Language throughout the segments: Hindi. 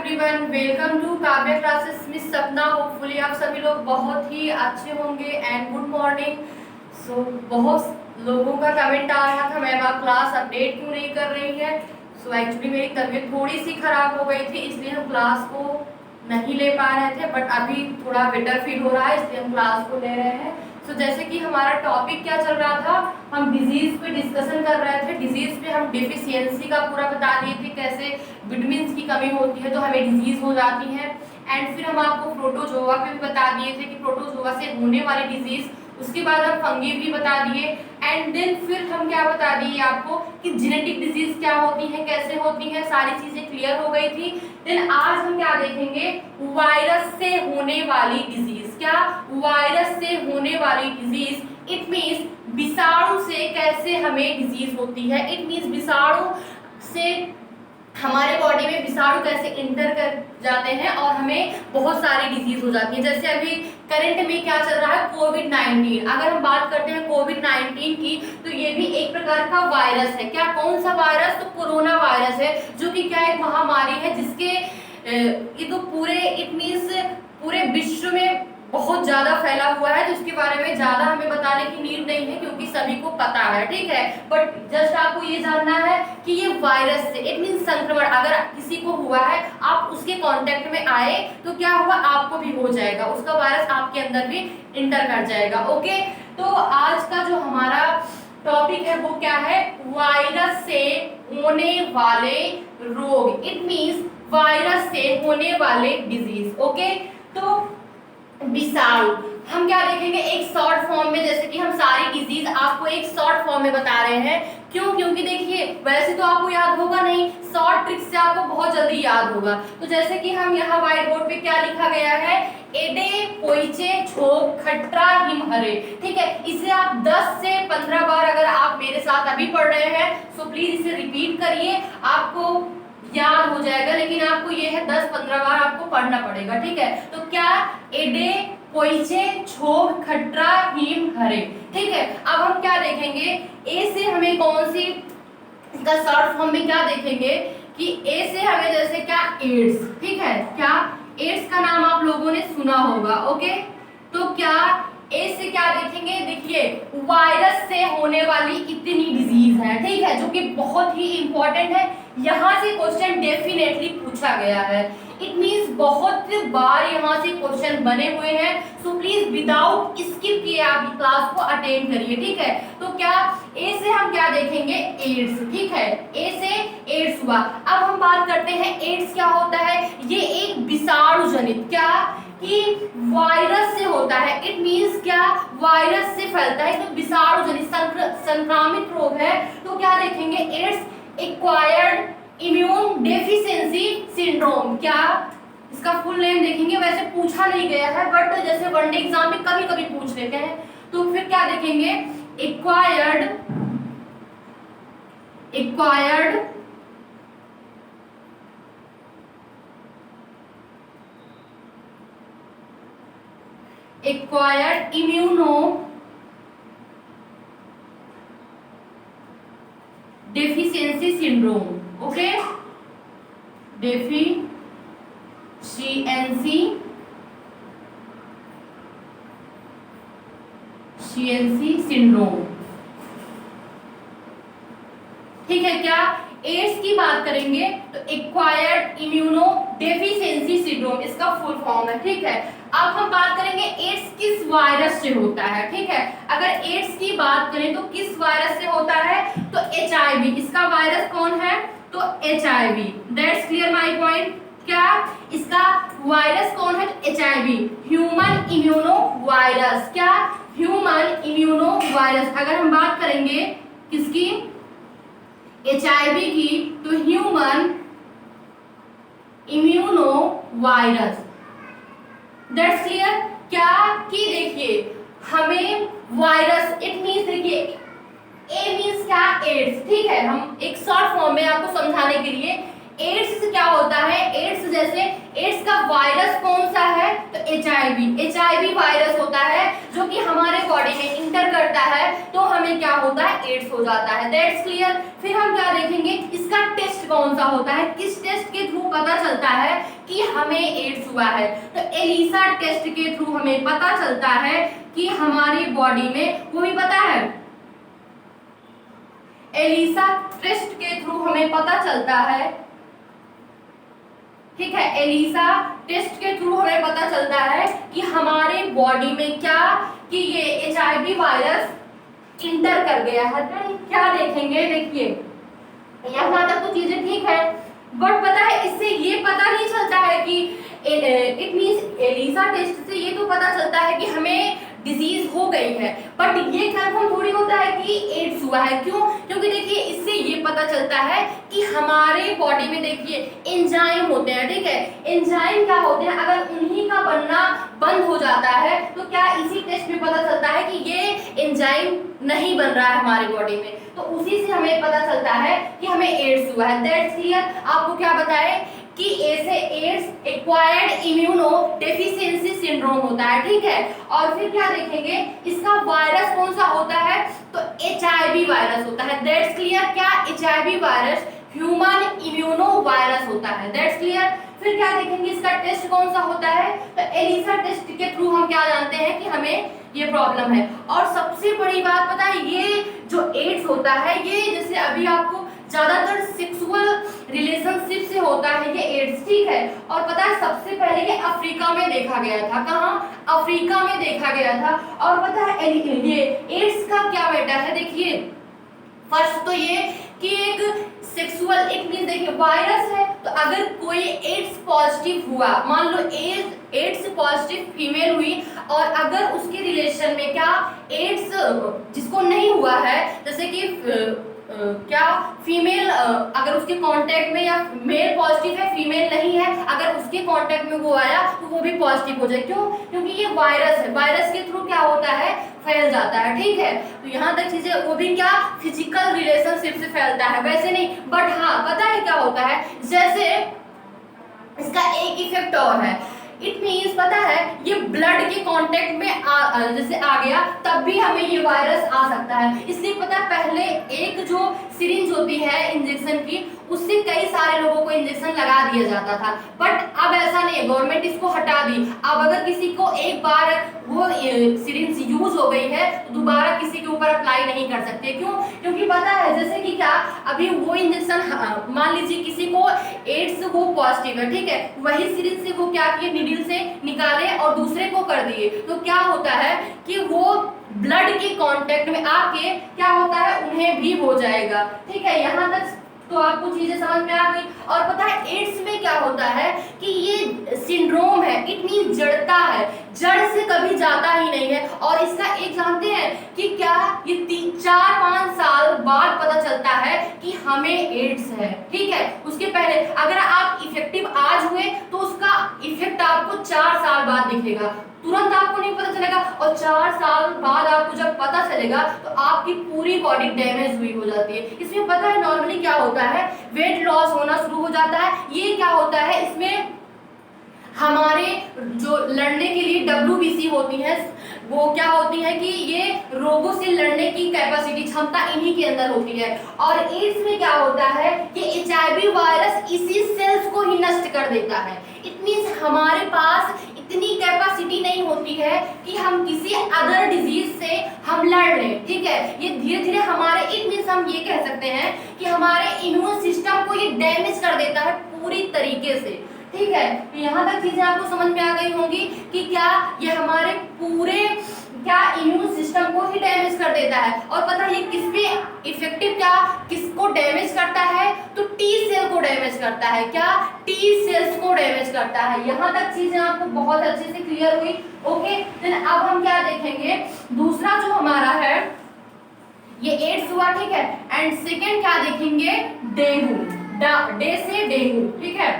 Everyone, welcome to Kavya classes miss Sapna. Hopefully आप सभी लोग बहुत ही अच्छे होंगे एंड गुड मॉर्निंग। सो बहुत लोगों का कमेंट आ रहा था मैम आप क्लास अपडेट क्यों नहीं कर रही है। सो एक्चुअली मेरी तबीयत थोड़ी सी खराब हो गई थी, इसलिए हम क्लास को नहीं ले पा रहे थे, बट अभी थोड़ा बेटर फील हो रहा है, इसलिए हम क्लास को ले रहे हैं। तो जैसे कि हमारा टॉपिक क्या चल रहा था, हम डिजीज पे डिस्कशन कर रहे थे। डिजीज पे हम डेफिशिएंसी का पूरा बता दिए थे, कैसे विटामिन की कमी होती है तो हमें डिजीज हो जाती है। एंड फिर हम आपको प्रोटोजोआ पे भी बता दिए थे कि प्रोटोजोआ से होने वाली डिजीज। उसके बाद हम फंगी भी बता दिए। एंड देन फिर हम क्या बता दिए आपको कि जेनेटिक डिजीज क्या होती है, कैसे होती है, सारी चीजें क्लियर हो गई थी। देन आज हम क्या देखेंगे, वायरस से होने वाली डिजीज। क्या वायरस से होने वाली डिजीज, इट मींस विषाणु से कैसे हमें डिजीज होती है। इट मींस विषाणु से हमारे बॉडी में विषाणु कैसे इंटर कर जाते हैं और हमें बहुत सारी डिजीज हो जाती है। जैसे अभी करंट में क्या चल रहा है, कोविड-19। अगर हम बात करते हैं कोविड-19 की, तो ये भी एक प्रकार का वायरस है। क्या, कौन सा वायरस? तो कोरोना वायरस है, जो कि क्या एक महामारी है जिसके ये तो पूरे इट मींस पूरे विश्व में बहुत ज्यादा फैला हुआ है। तो इसके बारे में ज्यादा हमें बताने की नीड नहीं है क्योंकि सभी को पता है, ठीक है। बट जस्ट आपको ये जानना है कि ये वायरस से, इट मीन संक्रमण, अगर किसी को हुआ है, आप उसके कांटेक्ट में आए तो क्या हुआ, आपको भी हो जाएगा, उसका वायरस आपके अंदर भी इंटर कर जाएगा। ओके, तो आज का जो हमारा टॉपिक है वो क्या है, वायरस से होने वाले रोग। इट मींस वायरस से होने वाले डिजीज। ओके, तो विषाणु हम क्या देखेंगे एक शॉर्ट फॉर्म में, जैसे कि हम सारी डिजीज आपको एक शॉर्ट फॉर्म में बता रहे हैं। क्यों? क्योंकि देखिए वैसे तो आपको याद होगा नहीं, शॉर्ट ट्रिक से आपको बहुत जल्दी याद होगा। तो जैसे कि हम यहाँ व्हाइट बोर्ड पे क्या लिखा गया है, एडे पोइचे छोक खट्रा हिमहरे, ठीक है। इसे आप 10 से 15 बार अगर आप मेरे साथ अभी पढ़ रहे हैं तो प्लीज इसे रिपीट करिए, आपको याद हो जाएगा। लेकिन आपको ये है 10-15 बार आपको पढ़ना पड़ेगा, ठीक है। तो क्या, एडे पोइचे छोग खट्रा हिम हरे, ठीक है। अब हम क्या देखेंगे, ए से हमें कौन सी, इसका शॉर्ट फॉर्म में क्या देखेंगे कि ए से हमें जैसे क्या, एड्स, ठीक है। क्या, एड्स का नाम आप लोगों ने सुना होगा। ओके, तो क्या ए से क्या देखेंगे, देखिए वायरस से होने वाली इतनी डिजीज है, ठीक है, जो कि बहुत ही इंपॉर्टेंट है। यहाँ से क्वेश्चन डेफिनेटली पूछा गया है। इट मींस बहुत बार यहाँ से क्वेश्चन बने हुए हैं। सो प्लीज विदाउट स्किप किए आप क्लास को अटेंड करिए, ठीक है। तो क्या, ए से हम क्या देखेंगे, एड्स, ठीक है। ए से एड्स हुआ। अब हम बात करते हैं एड्स क्या होता है। ये एक विषाणु जनित, क्या कि वायरस से होता है। इट मींस क्या, वायरस से फैलता है, तो विषाणु जनित संक्रामित रोग है। तो क्या देखेंगे, ads acquired immune deficiency syndrome. क्या, इसका फुल नेम देखेंगे, वैसे पूछा नहीं गया है बट जैसे वनडे एग्जाम में कभी कभी पूछ लेते हैं। तो फिर क्या देखेंगे, acquired immuno deficiency syndrome. Okay, deficiency syndrome, ठीक है। क्या, एड्स की बात करेंगे तो एक्वायर्ड इम्यूनो डेफिशिएंसी सिंड्रोम इसका फुल फॉर्म है, ठीक है। अब हम बात करेंगे एड्स किस वायरस से होता है, ठीक है। अगर एड्स की बात करें तो किस वायरस से होता है, तो HIV, इसका वायरस कौन है, तो HIV। That's clear my point. क्या, इसका वायरस कौन है, तो HIV, ह्यूमन इम्यूनो वायरस। क्या, ह्यूमन इम्यूनो वायरस। अगर हम बात करेंगे किसकी, HIV की, तो human immuno virus. That's clear. क्या कि देखिए हमें वायरस, इट मींस देखिए ए मींस क्या, एड्स, ठीक है। हम एक शॉर्ट फॉर्म में आपको समझाने के लिए, एड्स क्या होता है, एड्स जैसे एड्स का वायरस कौन सा है, तो एचआईवी वायरस होता है जो कि हमारे बॉडी में इंटर करता है तो हमें क्या होता है, एड्स हो जाता है। That's clear. फिर हम क्या देखेंगे, इसका टेस्ट कौन सा होता है, किस टेस्ट के थ्रू पता चलता है कि हमें एड्स हुआ है, तो एलिसा टेस्ट के थ्रू हमें पता चलता है कि हमारी बॉडी में, वो भी पता है, एलिसा टेस्ट के थ्रू हमें पता चलता है, ठीक है, एलिसा टेस्ट के थ्रू हमें पता चलता है कि हमारे बॉडी में क्या, कि ये एचआईवी वायरस इंटर कर गया है। तो क्या देखेंगे, देखिए यहाँ तक तो चीजें ठीक है, बट पता है इससे ये पता नहीं चलता है कि इट मींस एलिसा टेस्ट से ये तो पता चलता है कि हमें डिजीज हो गई है, बट ये कंफर्म थोड़ी होता है कि एड्स हुआ है। क्यों? क्योंकि देखिए इससे ये पता चलता है कि हमारे बॉडी में देखिए एंजाइम होते हैं, ठीक है, एंजाइम क्या होते हैं, अगर उन्हीं का बनना बंद हो जाता है तो क्या इसी टेस्ट में पता चलता है कि ये एंजाइम नहीं बन रहा है हमारी बॉडी में, तो उसी से हमें पता चलता है कि हमें एड्स हुआ है। That's clear. आपको क्या बताए कि ऐसे ads acquired immuno deficiency syndrome होता है, ठीक है। और फिर क्या देखेंगे, इसका वायरस कौन सा होता है, तो एचआईवी वायरस होता है। That's clear. क्या, HIV virus human immuno virus होता है। That's clear. फिर क्या देखेंगे, इसका टेस्ट कौन सा होता है, तो एलिसा टेस्ट के थ्रू हम क्या जानते हैं कि हमें ये प्रॉब्लम है। और सबसे बड़ी बात पता है, ये जो एड्स होता है ये जैसे अभी आपको ज्यादातर सेक्सुअल रिलेशनशिप से होता है ये एड्स, ठीक है। और पता है सबसे पहले ये अफ्रीका में देखा गया था, कहाँ, अफ्रीका में देखा गया था। और पता है ये एड्स का क्या मैटर है, देखिए फर्स्ट तो ये कि एक सेक्सुअल, एक मीन देखिए वायरस है, तो अगर कोई एड्स पॉजिटिव हुआ, मान लो एड्स पॉजिटिव फीमेल हुई और अगर उसके रिलेशन में क्या एड्स जिसको नहीं हुआ है, जैसे कि क्या फीमेल अगर उसके कांटेक्ट में, या मेल पॉजिटिव है फीमेल नहीं है, अगर उसके कांटेक्ट में वो आया तो वो भी पॉजिटिव हो जाए। क्यों? क्योंकि ये वायरस है, वायरस के थ्रू क्या होता है, फैल जाता है, ठीक है। तो यहाँ तक चीजें, वो भी क्या फिजिकल रिलेशनशिप से फैलता है, वैसे नहीं। बट हाँ पता है क्या होता है, जैसे इसका एक इफेक्ट और है, इट मीन्स पता है ये ब्लड के कांटेक्ट में जैसे आ गया तब भी हमें ये वायरस आ सकता है। इसलिए पता है पहले एक जो सिरिंज होती है इंजेक्शन की, उससे कई सारे लोगों को इंजेक्शन लगा दिया जाता था, बट अब ऐसा नहीं है, गवर्नमेंट इसको हटा दी। अब अगर किसी को एक बार वो सिरिंज यूज हो गई है तो दोबारा किसी के ऊपर अप्लाई नहीं कर सकते। क्यों? क्योंकि पता है जैसे कि क्या, अभी वो इंजेक्शन मान लीजिए किसी को एड्स वो पॉजिटिव है, ठीक है, वही सिरिंज से वो क्या किए, नीडल से निकाले और दूसरे को कर दिए, तो क्या होता है कि वो ब्लड के कांटेक्ट में आके क्या होता है, उन्हें भी हो जाएगा, ठीक है। यहाँ तक तो आपको चीजें समझ में आ गई। और पता है एड्स में क्या होता है कि ये सिंड्रोम है, इट मीन जड़ता है, जड़ से कभी जाता ही नहीं है। और इसका एक जानते हैं कि क्या, ये 4-5 साल बाद पता चलता है कि हमें एड्स है, ठीक है। उसके पहले अगर आप इफेक्टिव आज हुए तो उसका इफेक्ट आपको 4 साल बाद दिखेगा, तुरंत आपको नहीं पता चलेगा। और 4 साल बाद आपको जब पता चलेगा तो आपकी पूरी बॉडी डैमेज हुई हो जाती है। इसमें पता है नॉर्मली क्या होता है, वेट लॉस होना शुरू हो जाता है। ये क्या होता है, इसमें हमारे जो लड़ने के लिए WBC होती है, वो क्या होती है कि ये रोगों से लड़ने की कैपेसिटी, क्षमता इन्हीं के अंदर होती है। और एड्स में क्या होता है कि एचआईवी वायरस इसी सेल्स को ही नष्ट कर देता है। इट मींस हमारे पास इतनी कैपेसिटी नहीं होती है कि हम किसी अदर डिजीज से हम लड़ लें, ठीक है। ये धीरे धीरे हमारे, इट मींस हम ये कह सकते हैं कि हमारे इम्यून सिस्टम को ये डैमेज कर देता है पूरी तरीके से, ठीक है। तो यहाँ तक चीजें आपको समझ में आ गई होंगी कि क्या ये हमारे पूरे क्या इम्यून सिस्टम को ही डैमेज कर देता है। और पता है ये किस पे इफेक्टिव, क्या किसको डैमेज करता है, तो टी सेल को डैमेज करता है। क्या, टी सेल्स को डैमेज करता है। यहाँ तक चीजें आपको बहुत अच्छे से क्लियर हुई, ओके। देन अब हम क्या देखेंगे, दूसरा जो हमारा है ये एड्स हुआ, ठीक है। एंड सेकेंड क्या देखेंगे, डेंगू, डे से डेंगू, ठीक है,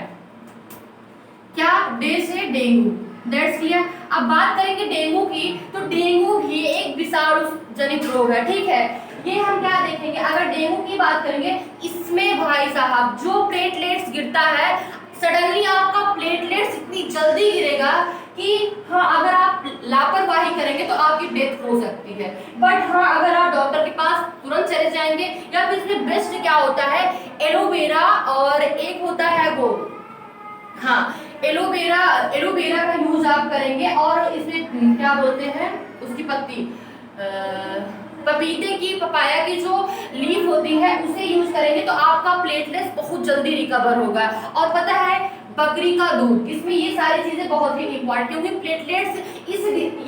क्या, डे से डेंगू। That's clear. अब बात करेंगे डेंगू की, तो डेंगू भी एक विषाणु जनित रोग है, ठीक है। ये हम क्या देखेंगे, अगर डेंगू की बात करेंगे, इससे इसमें भाई साहब जो प्लेटलेट्स गिरता है, सडनली आपका प्लेटलेट्स इतनी जल्दी गिरेगा कि हाँ, अगर आप लापरवाही करेंगे तो आपकी डेथ हो सकती है। बट हाँ, अगर आप डॉक्टर के पास तुरंत चले जाएंगे, या फिर इसमें बेस्ट क्या होता है, एलोवेरा और एक होता है वो, हाँ, एलोवेरा का यूज आप करेंगे, और इसमें क्या बोलते हैं उसकी पत्ती, पपीते की, पपाया की जो लीफ होती है उसे यूज करेंगे तो आपका प्लेटलेट्स बहुत जल्दी रिकवर होगा। और पता है बकरी का दूध, इसमें ये सारी चीजें बहुत ही इंपॉर्टेंट, क्योंकि प्लेटलेट्स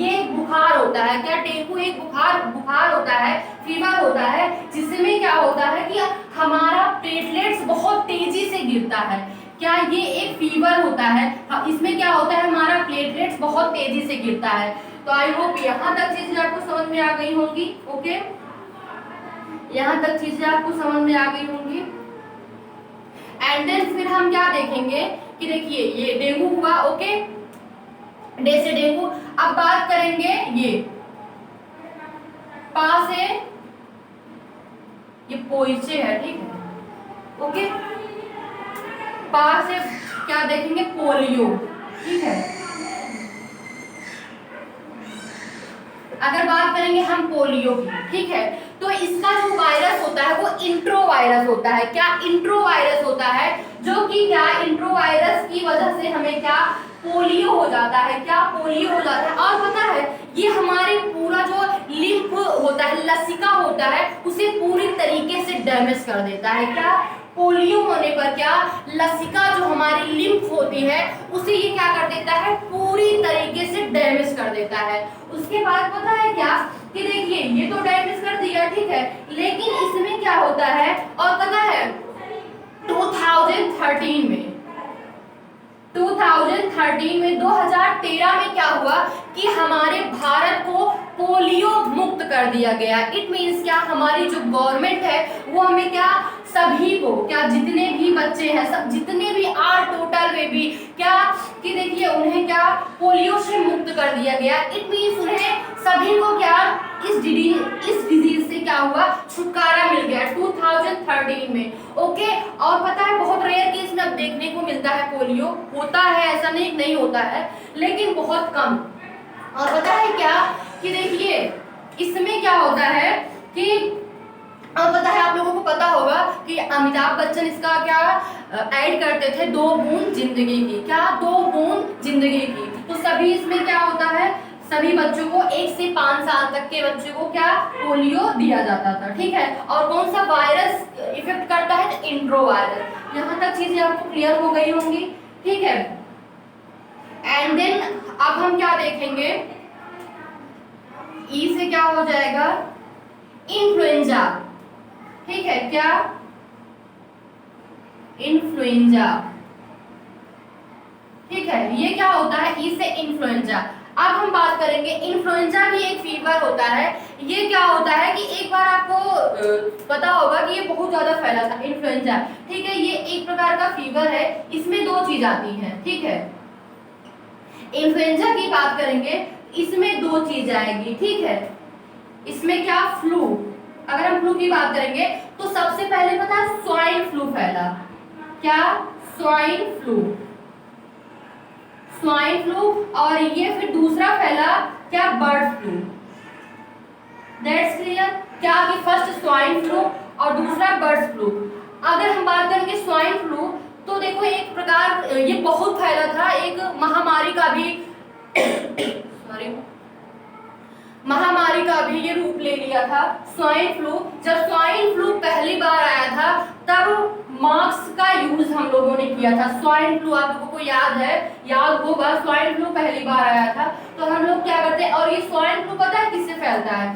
ये बुखार होता है, क्या डेंगू एक बुखार होता है, फीवर होता है, जिसमें क्या होता है कि हमारा प्लेटलेट्स बहुत तेजी से गिरता है। क्या ये एक फीवर होता है, हाँ, इसमें क्या होता है हमारा प्लेटलेट्स बहुत तेजी से गिरता है। तो आई होप यहाँ तक चीजें आपको समझ में आ गई होंगी। ओके, यहाँ तक चीजें आपको समझ में आ गई होंगी। एंड देन फिर हम क्या देखेंगे कि देखिए ये डेंगू हुआ, ओके, डे से डेंगू। अब बात करेंगे ये पा से, ये पोइचे है, ठीक है, ओके, पा से क्या देखेंगे, पोलियो, ठीक है। अगर बात करेंगे हम पोलियो की, ठीक है, तो इसका जो वायरस होता है वो इंट्रो वायरस होता है। क्या इंट्रो वायरस होता है, जो कि क्या इंट्रो वायरस की वजह से हमें क्या पोलियो हो जाता है, क्या पोलियो हो जाता है। और पता है ये हमारे पूरा जो लिम्फ होता है, लसिका होता है, उसे पूरी तरीके से डैमेज कर देता है। क्या पोलियो होने पर क्या लसिका जो हमारी लिम्फ होती है उसे ये क्या कर देता है, पूरी तरीके से डैमेज कर देता है। उसके बाद पता है क्या कि देखिए ये तो डैमेज कर दिया, ठीक है, लेकिन इसमें क्या होता है, और पता है 2013 में 2013 में क्या हुआ कि हमारे भारत को पोलियो मुक्त कर दिया गया। इट मीन्स क्या हमारी जो गवर्नमेंट है वो हमें क्या सभी को, क्या जितने भी बच्चे हैं, सब जितने भी आर टोटल में भी क्या कि देखिए उन्हें क्या पोलियो से मुक्त कर दिया गया। इट मीन्स उन्हें सभी को क्या इस डिजीज से क्या हुआ, छुटकारा मिल गया 2013 में। ओके, और पता है बहुत रेयर केस में अब देखने को मिलता है पोलियो, होता है ऐसा नहीं होता है, लेकिन बहुत कम। और पता है क्या कि देखिए इसमें क्या होता है कि, और पता है आप लोगों को पता होगा कि अमिताभ बच्चन इसका क्या ऐड करते थे, 2 बूंद जिंदगी की, क्या 2 बूंद जिंदगी की। तो सभी इसमें क्या होता है, सभी बच्चों को 1 से 5 साल तक के बच्चों को क्या पोलियो दिया जाता था, ठीक है। और कौन सा वायरस इफेक्ट करता है, तो इंट्रो वायरस। यहाँ तक चीजें आपको क्लियर हो गई होंगी, ठीक है। एंड देन अब हम क्या देखेंगे, ई से क्या हो जाएगा, इन्फ्लुएंजा, ठीक है, क्या इन्फ्लुएंजा, ठीक है, ये क्या होता है, ई से इन्फ्लुएंजा। अब हम बात करेंगे, इन्फ्लुएंजा भी एक फीवर होता है। ये क्या होता है कि एक बार आपको पता होगा कि ये बहुत ज्यादा फैला था इन्फ्लुएंजा, ठीक है। ये एक प्रकार का फीवर है, इसमें 2 चीज आती हैं, ठीक है। इन्फ्लुएंजा की बात करेंगे, इसमें 2 चीज आएगी, ठीक है। इसमें क्या, फ्लू, अगर हम फ्लू की बात करेंगे तो सबसे पहले पता है स्वाइन फ्लू फैला, क्या स्वाइन फ्लू, और ये फिर दूसरा फैला क्या, बर्ड फ्लू। दैट्स क्लियर, क्या कि फर्स्ट स्वाइन फ्लू और दूसरा बर्ड फ्लू। अगर हम बात करेंगे स्वाइन फ्लू तो देखो एक प्रकार ये बहुत फैला था, एक महामारी का भी सॉरी महामारी का भी ये रूप ले लिया था स्वाइन फ्लू। जब स्वाइन फ्लू पहली बार आया था तब मास्क का यूज हम लोगों ने किया था। स्वाइन फ्लू आप लोगों को याद होगा, स्वाइन फ्लू पहली बार आया था तो हम लोग क्या करते हैं, और ये स्वाइन फ्लू पता है किससे फैलता है,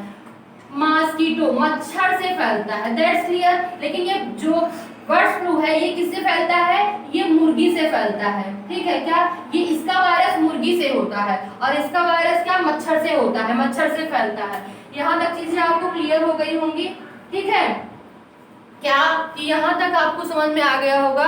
मस्कीटो, मच्छर से फैलता है, दैट्स क्लियर। लेकिन ये जो बर्ड फ्लू है ये किससे फैलता है, ये मुर्गी से फैलता है, ठीक है। क्या ये इसका वायरस मुर्गी से होता है और इसका वायरस क्या मच्छर से होता है, मच्छर से फैलता है। यहाँ तक चीजें आपको क्लियर हो गई होंगी, ठीक है। क्या कि यहाँ तक आपको समझ में आ गया होगा।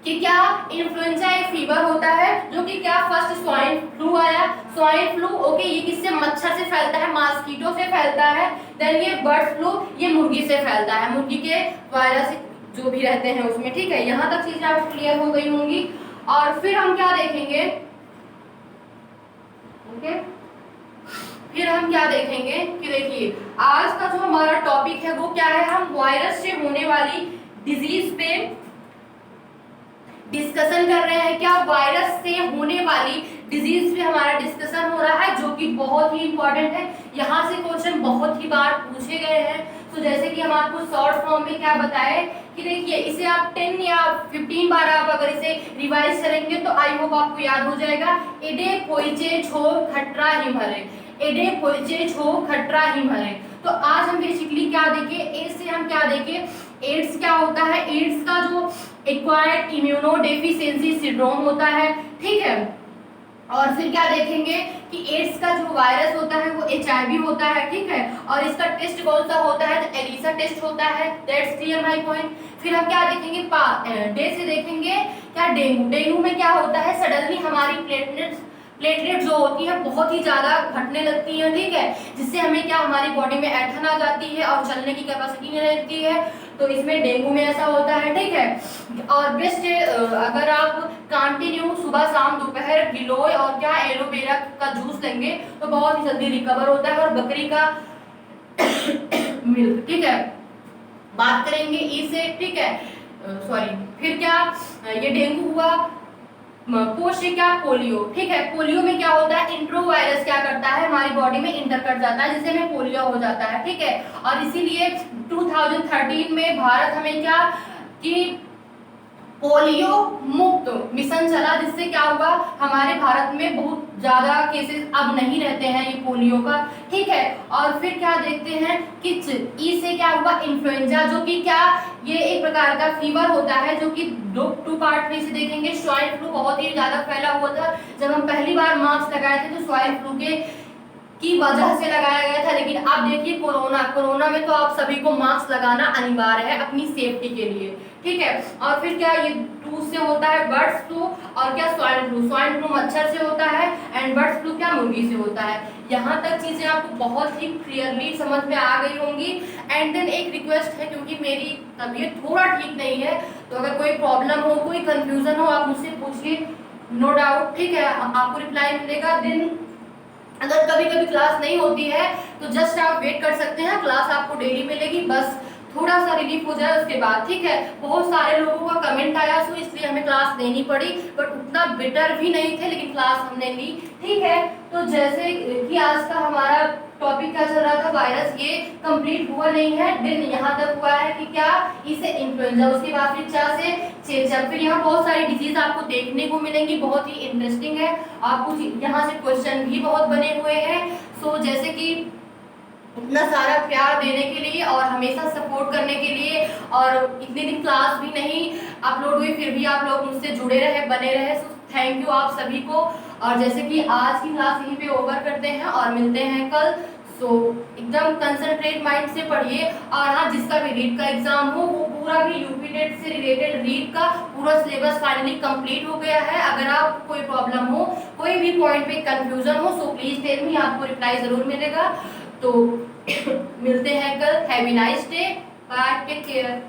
कि क्या इन्फ्लुएंजा एक फीवर होता है जो कि क्या फर्स्ट स्वाइन फ्लू आया, स्वाइन फ्लू ओके, ये किससे, मच्छर से फैलता है, मॉस्किटो से फैलता है। देन ये बर्ड फ्लू, ये मुर्गी से फैलता है, मुर्गी के वायरस जो भी रहते हैं उसमें, ठीक है। यहाँ तक चीजें आपको क्लियर हो गई होंगी। और फिर हम क्या देखेंगे, ओके, फिर हम क्या देखेंगे कि देखिए आज का जो हमारा टॉपिक है वो क्या है, हम वायरस से होने वाली डिजीज पे डिस्कशन कर रहे हैं। क्या वायरस से होने वाली डिजीज पे हमारा डिस्कशन हो रहा है, जो कि बहुत ही इंपॉर्टेंट है। यहाँ से क्वेश्चन बहुत ही बार पूछे गए हैं। तो जैसे कि हम आपको शॉर्ट फॉर्म में क्या बताए कि देखिए इसे आप 10 या 15 बार आप अगर इसे रिवाइज करेंगे तो आई होप आपको याद हो जाएगा। एडे पोइचे छो खटरा हिमरे, एडे पोइचे छो खटरा हिमरे। तो आज हम बेसिकली क्या देखें, ए से हम क्या देखें, एड्स क्या होता है, एड्स का जो एक्वायर्ड इम्यूनो डेफिशिएंसी सिंड्रोम होता है, ठीक है। और फिर क्या देखेंगे कि एड्स का जो वायरस होता है वो एचआईवी होता है, ठीक है। और इसका टेस्ट कौन सा होता है, तो एलिसा टेस्ट होता है, दैट्स क्लियर माय पॉइंट। फिर हम क्या देखेंगे, डे से देखेंगे क्या, डेंगू। डेंगू में क्या होता है, सडनली हमारी प्लेटलेट जो होती है बहुत ही ज्यादा घटने लगती है, ठीक है, जिससे हमें क्या, हमारी बॉडी में ऐंठन आ जाती है और चलने की कैपेसिटी नहीं रहती है। तो इसमें डेंगू में ऐसा होता है, ठीक है। और बेस्ट अगर आप कंटिन्यू सुबह शाम दोपहर गिलोय और क्या एलोवेरा का जूस लेंगे तो बहुत ही जल्दी रिकवर होता है। और बकरी का मिल्क, ठीक है, बात करेंगे ई से, ठीक है, सॉरी। फिर क्या, ये डेंगू हुआ। पोस्ट से क्या, पोलियो, ठीक है। पोलियो में क्या होता है, इंट्रो वायरस क्या करता है, हमारी बॉडी में इंटर कर जाता है जिससे हमें पोलियो हो जाता है, ठीक है। और इसीलिए 2013 में भारत हमें क्या कि पोलियो मुक्त मिशन चला, जिससे क्या हुआ, हमारे भारत में बहुत ज्यादा केसेस अब नहीं रहते हैं ये पोलियो का, ठीक है। और फिर क्या देखते हैं कि ई से क्या हुआ, इन्फ्लुएंजा, जो कि क्या, ये एक प्रकार का फीवर होता है जो कि टू पार्ट में से देखेंगे। स्वाइन फ्लू बहुत ही ज्यादा फैला हुआ था, जब हम पहली बार मास्क लगाए थे तो स्वाइन फ्लू की वजह से लगाया गया था। लेकिन अब देखिए कोरोना में तो आप सभी को मास्क लगाना अनिवार्य है अपनी सेफ्टी के लिए, ठीक है। और फिर क्या, ये टू से होता है बर्ड फ्लू, और क्या स्वाइन फ्लू, स्वाइन फ्लू मच्छर से होता है, एंड बर्ड फ्लू क्या, मुर्गी से होता है। यहाँ तक चीजें आपको बहुत ही क्लियरली समझ में आ गई होंगी। एंड देन एक रिक्वेस्ट है, क्योंकि मेरी तबीयत थोड़ा ठीक नहीं है, तो अगर कोई प्रॉब्लम हो, कोई कंफ्यूजन हो, आप मुझसे पूछिए, नो डाउट, ठीक है, आपको रिप्लाई मिलेगा। देन अगर कभी कभी क्लास नहीं होती है तो जस्ट आप वेट कर सकते हैं, क्लास आपको डेली मिलेगी, बस थोड़ा सा रिलीफ हो जाए उसके बाद, ठीक है। बहुत सारे लोगों का कमेंट आया सो इसलिए हमें क्लास लेनी पड़ी, बट उतना बेटर भी नहीं थे, लेकिन क्लास हमने ली, ठीक है। तो जैसे कि आज का हमारा टॉपिक क्या चल रहा था, वायरस, ये कंप्लीट हुआ नहीं है। दिन यहाँ तक हुआ है कि क्या, इसे इन्फ्लुएंजा, उसके बाद फिर चा से चेचक। फिर यहाँ बहुत सारी डिजीज आपको देखने को मिलेंगी, बहुत ही इंटरेस्टिंग है, आपको यहाँ से क्वेश्चन भी बहुत बने हुए हैं। सो जैसे कि इतना सारा प्यार देने के लिए और हमेशा सपोर्ट करने के लिए, और इतने दिन क्लास भी नहीं अपलोड हुई फिर भी आप लोग मुझसे जुड़े रहे, बने रहे, सो थैंक यू आप सभी को। और जैसे कि आज की क्लास यहीं पे ओवर करते हैं और मिलते हैं कल। सो एकदम कंसंट्रेट माइंड से पढ़िए। और हाँ, जिसका भी रीट का एग्जाम हो वो पूरा भी यूपी टेट से रिलेटेड रीट का पूरा सिलेबस फाइनली कंप्लीट हो गया है। अगर आप कोई प्रॉब्लम हो, कोई भी पॉइंट पे कंफ्यूजन हो, सो प्लीज टेल मी, आपको रिप्लाई जरूर मिलेगा। तो मिलते हैं कल, have a nice day, bye, take care.